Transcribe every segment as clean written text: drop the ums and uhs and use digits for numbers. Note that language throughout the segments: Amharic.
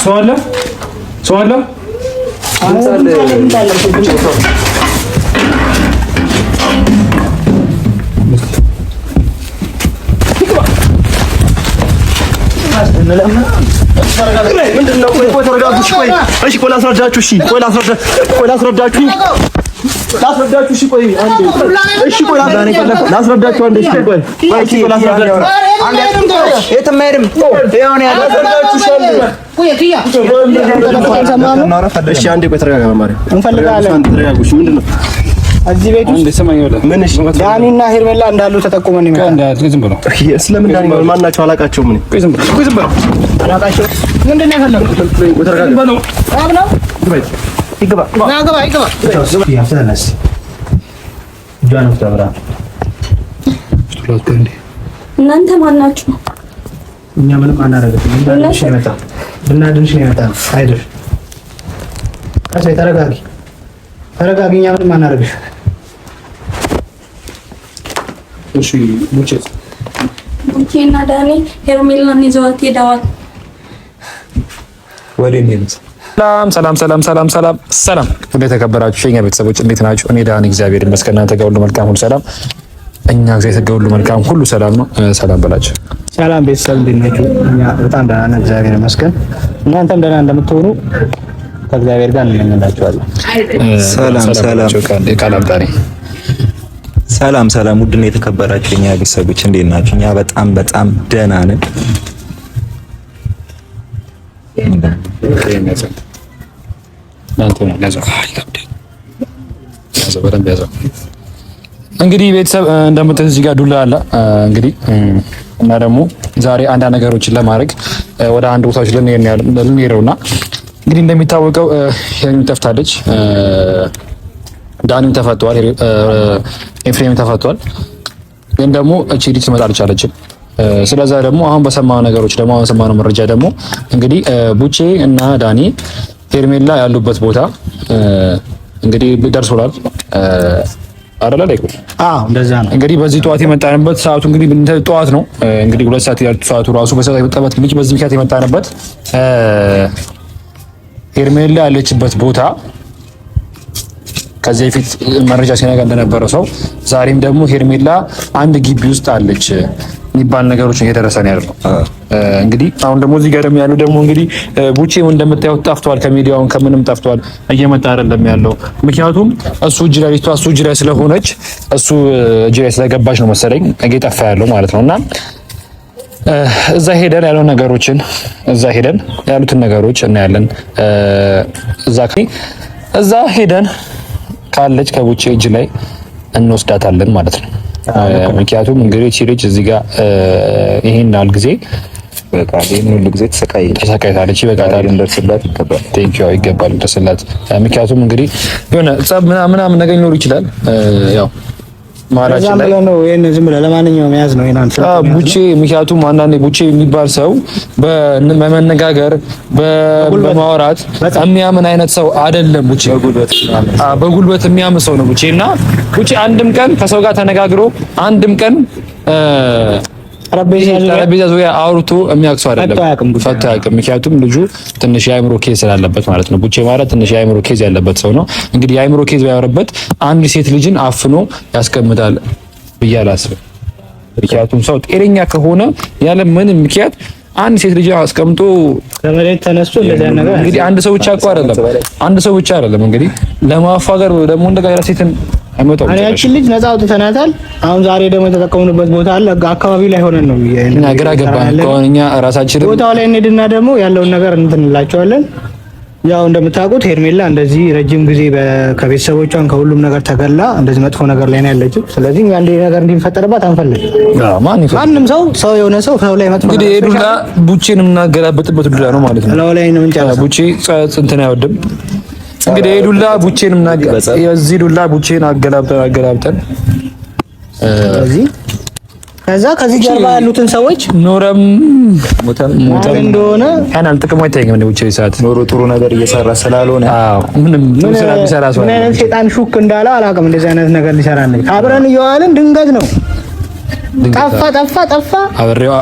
ሰው አለ ምንድነው? ቆይ ተረጋጉ። እሺ ቆይ ላስረዳችሁ። እሺ ቆይ አንዴ። እሺ ቆይ ላስረዳችሁ አንዴ። እሺ ቆይ ላስረዳችሁ። የትም አይሄድም። ይኸው ነው ያለው። እሺ አንዴ ቆይ ተረጋጋ። ማርያም እንፈልጋለን። ተረጋጉ። እሺ ምንድነው? እዚህ ቤት ውስጥ ዳኒና ሄርሜላ እንዳሉ ተጠቁመን ይመጣ እንዳት ዝም ብሎ ስለምን ዳኒ ማናቸው አላቃቸውም። ምን ቆይ ዝም ብሎ አላቃቸው ምንድን ነው ያፈለገው? ይግባ እናንተ ማን ናችሁ? እኛ ምንም አናረጋግጥም። ብናድንሽ ነው የመጣ ነው አይደል? ተረጋጊ። እኛ ምንም አናረግሽ። እሺ ቡቼና ዳኒ ሄርሜላን ይዘዋት ሄደዋል። ወዴት ነው? ሰላም ወደ ተከበራችሁ የኛ ቤተሰቦች እንዴት ናችሁ? እኔ ዳኒ እግዚአብሔር ይመስገን። እናንተ ጋር ሁሉ መልካም ሁሉ ሰላም? እኛ እግዚአብሔር ጋር ሁሉ መልካም ሁሉ ሰላም ነው። ሰላም በላችሁ። ሰላም ቤተሰብ እንዴት ናችሁ? እኛ በጣም ደህና ነን እግዚአብሔር ይመስገን። እናንተም ደህና እንደምትሆኑ ከእግዚአብሔር ጋር እንመኛላችኋለን። ሰላም ውድና የተከበራችሁ የኛ ቤተሰቦች እንዴት ናችሁ? እኛ በጣም ደህና ነን። እንግዲህ ቤተሰብ እንደምታዩት እዚህ ጋር ዱላ አለ እንግዲህ እና ደግሞ ዛሬ አንዳንድ ነገሮችን ለማድረግ ወደ አንድ ቦታዎች ልንሄደውና እንግዲህ እንደሚታወቀው ሄርሜላ ጠፍታለች፣ ዳኒም ተፈቷል፣ ኤፍሬም ተፈቷል። ግን ደግሞ እቺ ልጅ ትመጣ አልቻለችም። ስለዛ ደግሞ አሁን በሰማው ነገሮች ደግሞ አሁን ሰማነው መረጃ ደግሞ እንግዲህ ቡቼ እና ዳኒ ሄርሜላ ያሉበት ቦታ እንግዲህ ደርሶላል አይደለ? እንደዛ ነው። እንግዲህ በዚህ ጠዋት የመጣንበት ሰዓቱ እንግዲህ ጠዋት ነው። እንግዲህ 2 ሰዓት ያልቱ ሰዓቱ ራሱ በሰዓት የመጣበት ልጅ በዚህ ምክንያት የመጣንበት ሄርሜላ ያለችበት ቦታ ከዚህ በፊት መረጃ ሲነጋ እንደነበረው ሰው ዛሬም ደግሞ ሄርሜላ አንድ ግቢ ውስጥ አለች የሚባል ነገሮች እየደረሰ ነው ያለው። እንግዲህ አሁን ደግሞ እዚህ ጋር ደግሞ ያለው ደግሞ እንግዲህ ቡቼም እንደምታዩት ጠፍቷል፣ ከሚዲያውን ከምንም ጠፍቷል፣ እየመጣ አይደለም ያለው። ምክንያቱም እሱ እጅ ላይ ስለሆነች እሱ እጅ ላይ ስለገባች ነው መሰለኝ እየጠፋ ያለው ማለት ነውና እዛ ሄደን ያሉትን ነገሮች እናያለን። እዛ ሄደን ካለች ከቡቼ እጅ ላይ እንወስዳታለን ማለት ነው። ምክንያቱም እንግዲህ እቺ ልጅ እዚህ ጋር ይሄን ያህል ጊዜ ተሰቃይታለች። ይበቃታል፣ እንደርስላት ይገባል። ቴንኪው ይገባል፣ እንደርስላት። ምክንያቱም እንግዲህ የሆነ ጸብ ምናምን ነገር ሊኖር ይችላል ያው ማራችን ላይ ነው። ይሄን ዝም ብለህ ለማንኛውም ያዝ ነው ይናን ቡቼ። ምክንያቱም አንዳንዴ ቡቼ የሚባል ሰው በመነጋገር በማውራት የሚያምን አይነት ሰው አይደለም። ቡቼ በጉልበት የሚያምን ሰው ነው ቡቼ። እና ቡቼ አንድም ቀን ከሰው ጋር ተነጋግሮ አንድም ቀን ጠረጴዛ ዙሪያ አውርቶ የሚያክሰው አይደለም። ፈቶ አያውቅም። ምክንያቱም ልጁ ትንሽ የአእምሮ ኬዝ ስላለበት ማለት ነው። ቡቼ ማለት ትንሽ የአእምሮ ኬዝ ያለበት ሰው ነው። እንግዲህ የአእምሮ ኬዝ ባይኖርበት አንድ ሴት ልጅን አፍኖ ያስቀምጣል ብዬ አላስብም። ምክንያቱም ሰው ጤነኛ ከሆነ ያለ ምንም ምክንያት አንድ ሴት ልጅ አስቀምጦ ከመሬት ተነስቶ እንደዛ ነገር እንግዲህ አንድ ሰው ብቻ አይደለም እንግዲህ ለማፋገር ደግሞ እንደገና ሴትን አይመጣው። ያቺን ልጅ ነፃ አውጥተናታል። አሁን ዛሬ ደግሞ የተጠቀሙንበት ቦታ አለ። አካባቢው ላይ ሆነን ነው እና ግራ ገባን። እኛ ራሳችን ቦታው ላይ እንሄድና ደግሞ ያለውን ነገር እንላቸዋለን። ያው እንደምታውቁት ሄርሜላ እንደዚህ ረጅም ጊዜ ከቤተሰቦቿን ከሁሉም ነገር ተገላ እንደዚህ መጥፎ ነገር ላይ ነው ያለችው። ስለዚህ አንድ ነገር እንዲፈጠርባት አንፈልግም። ማንም ሰው የሆነ ሰው ላይ መጥፎ እንግዲህ ዱላ ቡቼን የምናገላበጥበት ዱላ ነው ማለት ነው። ላይ ነው እንጨርሰው። ቡቼ እንትን አይወድም። እንግዲህ የዚህ ዱላ ቡቼን አገላብጠን ከዚህ ጀርባ ያሉትን ሰዎች ኖረም ሞተም እንደሆነ ያናል ጥቅሙ አይታየኝም። ነው ቡቼ ሰዓት ኖሮ ጥሩ ነገር እየሰራ ስላልሆነ ምንም ስራ ቢሰራ ሰው ምን አይነት ሸጣን ሹክ እንዳለ አላውቅም። እንደዚህ አይነት ነገር ሊሰራ ነው። አብረን እየዋልን ድንገት ነው ጠፋ። አብሬው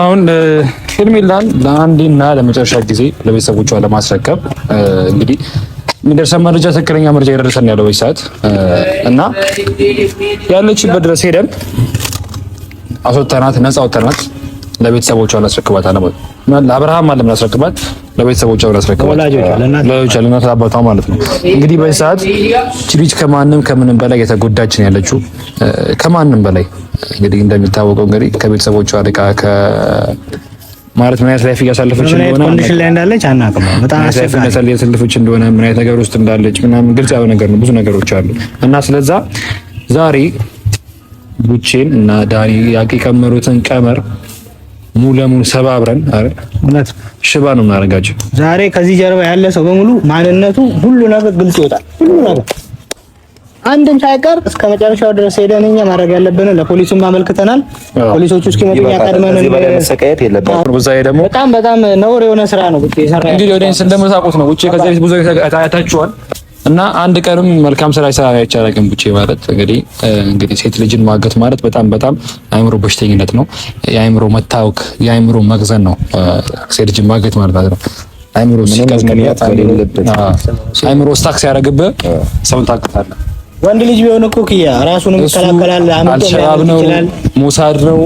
አሁን ሄርሜላን ለአንዴና ለመጨረሻ ጊዜ ለቤተሰቦቿ ለማስረከብ እንግዲህ የሚደርሰን መረጃ ትክክለኛ መረጃ የደረሰን ያለው ሰዓት እና ያለችበት ድረስ ሄደን አስወጣናት፣ ነፃ ወጣናት። ለቤተሰቦቿ እናስረክባታለን ማለት ነው። ለአብርሃም ማለት እናስረክባት፣ ለቤተሰቦቿ እናስረክባት፣ ለእናት አባቷ ማለት ነው። እንግዲህ በዚህ ሰዓት ልጅ ከማንም ከምንም በላይ የተጎዳች ነው ያለችው። ከማንም በላይ እንግዲህ እንደሚታወቀው እንግዲህ ከቤተሰቦቿ ርቃ ማለት ምን አይነት ላይፍ እያሳለፈች እንደሆነ ኮንዲሽን ላይ እንዳለች አናውቅም። በጣም ያሳለፈች እንደሆነ ምን አይነት ነገር ውስጥ እንዳለች ምናምን ግልጽ ያለው ነገር ነው። ብዙ ነገሮች አሉ እና ስለዛ ዛሬ ቡቼን እና ዳኒ ያቀመሩትን ቀመር ሙሉ ለሙሉ ሰባብረን እውነት ሽባ ነው የምናደርጋቸው። ዛሬ ከዚህ ጀርባ ያለ ሰው በሙሉ ማንነቱ ሁሉ ነገር ግልጽ ይወጣል። ሁሉ ነገር አንድም ሳይቀር እስከ መጨረሻው ድረስ ሄደን እኛ ማድረግ ያለብን ለፖሊሱም አመልክተናል። ፖሊሶቹ እስኪመጡ ያቀድመን መሰቃየት የለበትም። በዛ ደግሞ በጣም ነውር የሆነ ስራ ነው ቡቼ የሰራ። እንግዲህ ወደንስ እንደምታውቁት ነው ቡቼ ከዚህ በፊት ብዙ አይታችኋል እና አንድ ቀንም መልካም ስራ ይሰራ አይቻልም። ቡቼ ማለት እንግዲህ ሴት ልጅን ማገት ማለት በጣም አእምሮ በሽተኝነት ነው። የአእምሮ መታወክ፣ የአእምሮ መግዘን ነው ሴት ልጅን ማገት ማለት ነው። አእምሮ ሲቀዝቅዝ አእምሮ ስታክ ሲያደርግብህ ሰውን ታቅፋለህ። ወንድ ልጅ ቢሆን እኮ ኪያ ራሱንም ይከላከላል። አልሸባብ ነው ሞሳድ ነው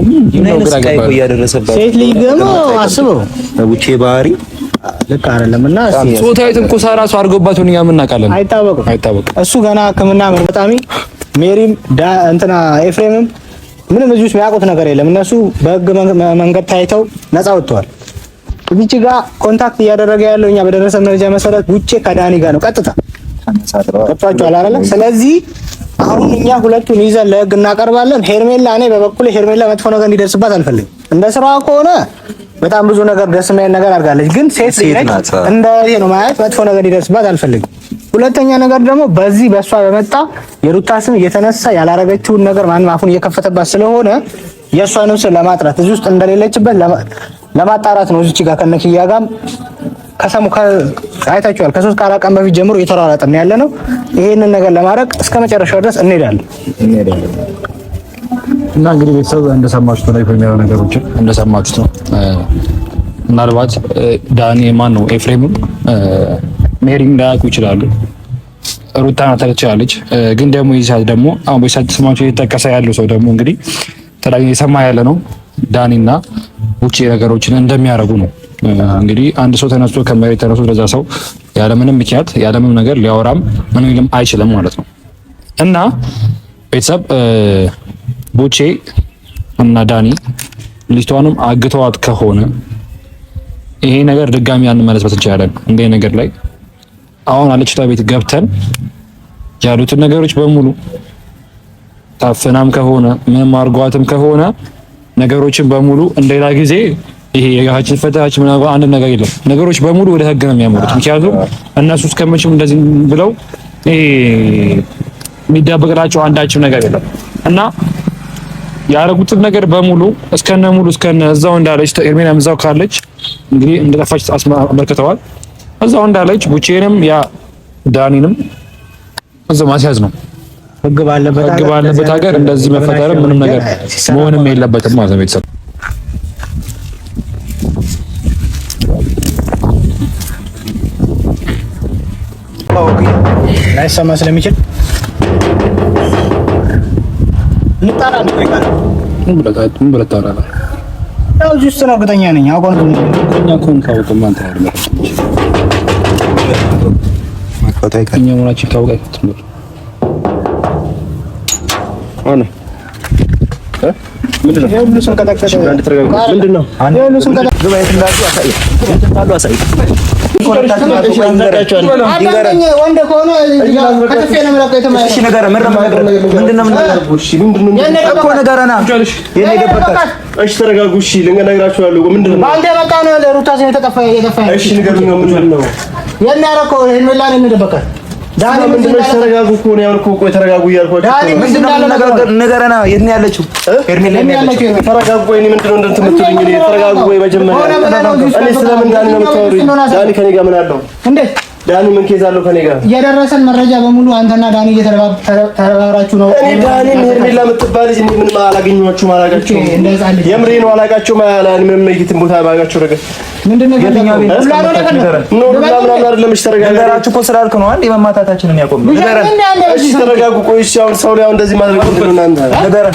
ነው ግራ ገባ ያደረሰባት ሴት ልጅ ደግሞ አስበው ቡቼ ባህሪ ልክ አይደለም እና ጾታዊ ትንኮሳ ራሱ አድርጎባት ነው ያምናቃለን። አይታወቅም እሱ ገና ሕክምና በጣም ሜሪም እንትና ኤፍሬምም ምንም እዚህ ውስጥ የሚያውቁት ነገር የለም። እነሱ በህግ መንገድ ታይተው ነፃ ወጥተዋል። እዚች ጋር ኮንታክት እያደረገ ያለው እኛ በደረሰ መረጃ መሰረት ቡቼ ከዳኒ ጋር ነው ቀጥታ ተነሳጥሯል አይደል? ስለዚህ አሁን እኛ ሁለቱን ይዘን ለህግ እናቀርባለን። ሄርሜላ እኔ በበኩሌ ሄርሜላ መጥፎ ነገር እንዲደርስባት አልፈልግም። እንደ ስራዋ ከሆነ በጣም ብዙ ነገር ደስ የሚል ነገር አድርጋለች። ግን ሴት ነች እንደ ይሄ ነው ማለት መጥፎ ነገር እንዲደርስባት አልፈልግም። ሁለተኛ ነገር ደግሞ በዚህ በሷ በመጣ የሩታ ስም እየተነሳ ያላረገችውን ነገር ማንም አፉን እየከፈተባት ስለሆነ የሷንም ስም ለማጥራት እዚህ ውስጥ እንደሌለችበት ለማጣራት ነው። እዚች ጋር ከነኪያ ጋር ከሰሙ አይታችኋል። ከሶስት ከአራት ቀን በፊት ጀምሮ እየተሯሯጥን ያለ ነው። ይሄንን ነገር ለማድረግ እስከ መጨረሻው ድረስ እንሄዳለን። እና እንግዲህ ቤተሰብ እንደሰማችሁት ነው የሚያለው ነገሮችን እንደሰማችሁት ነው። ምናልባት ዳኒ ማን ነው ኤፍሬምም ሜሪም ላያውቁ ይችላሉ። ሩታና ተለቻለች። ግን ደግሞ ይሳት ደግሞ አሁን በሳት ስማቸው እየተጠቀሰ ያለው ሰው ደግሞ እንግዲህ ተላኝ የሰማ ያለ ነው ዳኒና ቡቼ ነገሮችን እንደሚያደርጉ ነው። እንግዲህ አንድ ሰው ተነስቶ ከመሬት ተነስቶ ለዛ ሰው ያለምንም ምክንያት ያለምንም ነገር ሊያወራም ምንም ሊልም አይችልም ማለት ነው። እና ቤተሰብ ቡቼ እና ዳኒ ልጅቷንም አግተዋት ከሆነ ይሄ ነገር ድጋሚ አንመለስበት እንችላለን። እንደ ነገር ላይ አሁን አለችታ ቤት ገብተን ያሉትን ነገሮች በሙሉ ታፈናም ከሆነ ምንም አርጓትም ከሆነ ነገሮችን በሙሉ እንደሌላ ጊዜ ይሄ የጋችን ፈታች ምናምን አንድ ነገር የለም። ነገሮች በሙሉ ወደ ህግ ነው የሚያመሩት። ምክንያቱም እነሱ እስከመቼም እንደዚህ ብለው ይሄ የሚደበቅላቸው አንዳችም ነገር የለም እና ያረጉትን ነገር በሙሉ እስከነ እዛው እንዳለች ኤርሜናም እዛው ካለች እንግዲህ እንደጠፋች አመልክተዋል። እዛው እንዳለች ቡቼንም ያ ዳኒንም እዛው ማስያዝ ነው። ህግ ባለበት ሀገር እንደዚህ መፈጠርም ምንም ነገር መሆንም የለበትም ማለት ነው። ቤተሰብ ላይሰማ ስለሚችል እንጣራ ነው ይቃል ምን ብለህ ታወራለህ? ያው ጁስት ነው እርግጠኛ ነኝ። አቋም እኛ ኮን ካውቀም አንተ አይደለም ማከታው ከኛ ሆናችሁ ታውቃይ ትምር አነ ምንድነው? ሁሉ ሰው ከተከተ ምንድነው? ሁሉ ሰው ከተከተ ግባይት እንዳሉ አሳይ እንዳሉ አሳይ ወንድ ከሆነ ከተፈ ነው ማለት ነው። እሺ ነገር ምንድነው እኮ ነገርና የኔ ደበቃ እሺ ተረጋጉ። እሺ ልንገራችኋለሁ። ምንድነው ባንዴ በቃ ነው ለሩታ ሲነ ተጠፋ። እሺ ንገሩኝ ነው ምንድነው የሚያረከው? ይሄን ምላን እንደበቃ ዳኒ ምንድነው? ተረጋጉ እኮ ነው ያልኩህ እኮ ተረጋጉ እያልኳችሁ። ዳኒ ምንድነው ነገርና የት ነው ያለችው? ሄርሜላ ያለችው ተረጋጉ ወይ ምንድነው እንደምትሉኝ? እኔ ተረጋጉ ወይ መጀመሪያ እኔ ስለምን ዳኒ ነው የምታወሩኝ? ዳኒ ከኔ ጋር ምን አለው እንዴ? ዳኒ ምን ኬዝ አለው ከኔ ጋር? የደረሰን መረጃ በሙሉ አንተና ዳኒ እየተባበራችሁ ነው። እኔ ዳኒ ሄርሜላ የምትባል ልጅ ምን አላገኘኋችሁም፣ አላውቃችሁም። የምሬ ነው አላውቃችሁም። ምንም የትም ቦታ ባጋችሁ ነገር ምንድነው የትኛው ቤት ነው? አይደለም እሺ ተረጋጉ። ነገራችሁ እኮ ስላልክ ነው አንዴ መማታታችንን ያቆም። እሺ ተረጋጉ። ቆይ እሺ አሁን ሰው ላይ እንደዚህ ማድረግ ምንድን ነው እናንተ? ነገር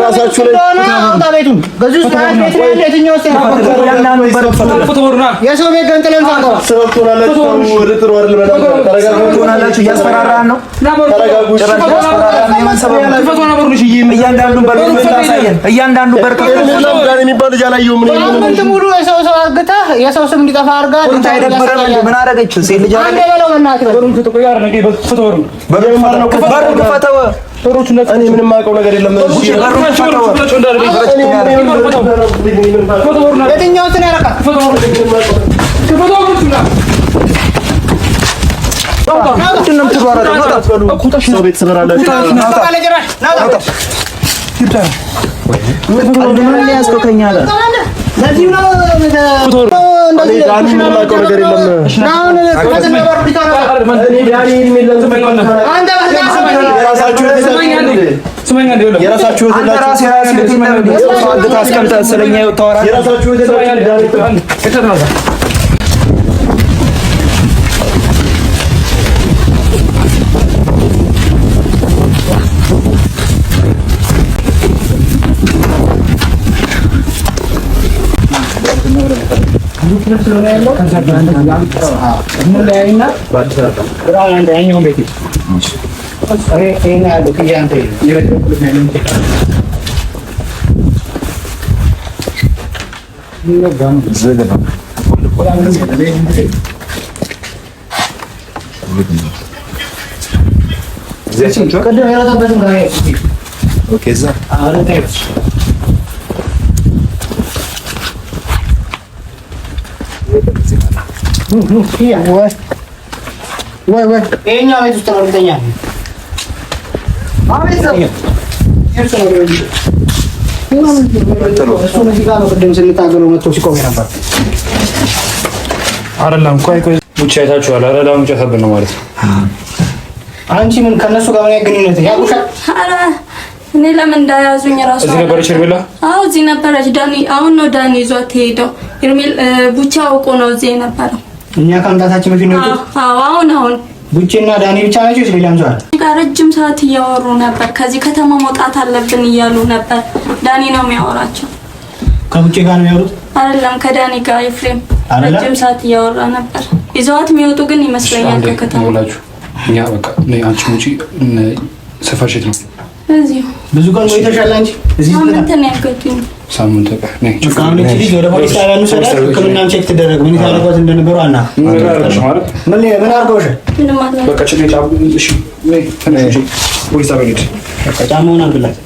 ራሳችሁ ላይ ቤቱን ገዙ ሰዓት ቤት ላይ የትኛው የሰው ቤት ገንጥለን ሳንገባ ወደ ጥሩ አይደለም። ተረጋጉ። ትሆናላችሁ። እያስፈራራን ነው። ተረጋጉ። እያንዳንዱን በር ታሳየን። እያንዳንዱ በር ዳኒ የሚባል ልጅ አላየሁም። ምን ሙሉ የሰው ሰው አግተህ የሰው ስም እንዲጠፋ አድርጋ ምን አደረገች? ሴት ልጅ አንዴ በለው በእናትህ እኔ ምንም አውቀው ነገር የለም። የትኛው ስን ያረካል? ሰው ቤት ስበራላችሁ ወይ ይሄኛው ቤት ውስጥ ነው እርግጠኛ ነኝ። አቤት ነው እሱ እዚህ ጋር ነው ቅድም ስንታገለው መጥቶ ሲቆም ነበር። አይደለም ቆይ ብቻ አይታችኋል። አረዳ ሙጫተብን ነው ማለት ነው። አንቺ ምን ከነሱ ጋር ምን ያገናኘት ያቁሻል? ኧረ እኔ ለምን እንዳያዙኝ ራሱ እዚህ ነበረች ሄርሜላ? አዎ እዚህ ነበረች። ዳኒ አሁን ነው ዳኒ ይዟት ሄደው። ሄርሜላ ቡቻ አውቆ ነው እዚህ የነበረው። እኛ ከመምጣታችን በፊት ነው። አዎ አሁን ቡቼና ዳኒ ብቻ ናቸው ስለሌላም ሰው አለ? ረጅም ሰዓት እያወሩ ነበር። ከዚህ ከተማ መውጣት አለብን እያሉ ነበር። ዳኒ ነው የሚያወራቸው። ከቡቼ ጋር ነው የሚያወሩት? አይደለም ከዳኒ ጋር ኤፍሬም ረጅም ሰዓት እያወራ ነበር። ይዘዋት የሚወጡ ግን ይመስለኛል ከከተማ። እኛ በቃ አንቺ ውጪ ሰፈርሽት ነው እዚሁ ብዙ ቀን ቆይተሻል አንቺ እዚህ ሳምንት ነው ያገቱኝ። ሳምንት በቃ ነኝ። ቃል ልጅ ወደ ፖሊስ ጣቢያ ነው ሰዳ ሕክምናም ቼክ ትደረግ ምን ታረጋት እንደነበሩ አና ምን አርገውሽ ምንም ማለት በቃ ጭኔ ጫሙ እሺ ነይ ተነሽ ፖሊስ ጣቢያ ሄድ በቃ ጫማውን አርግላት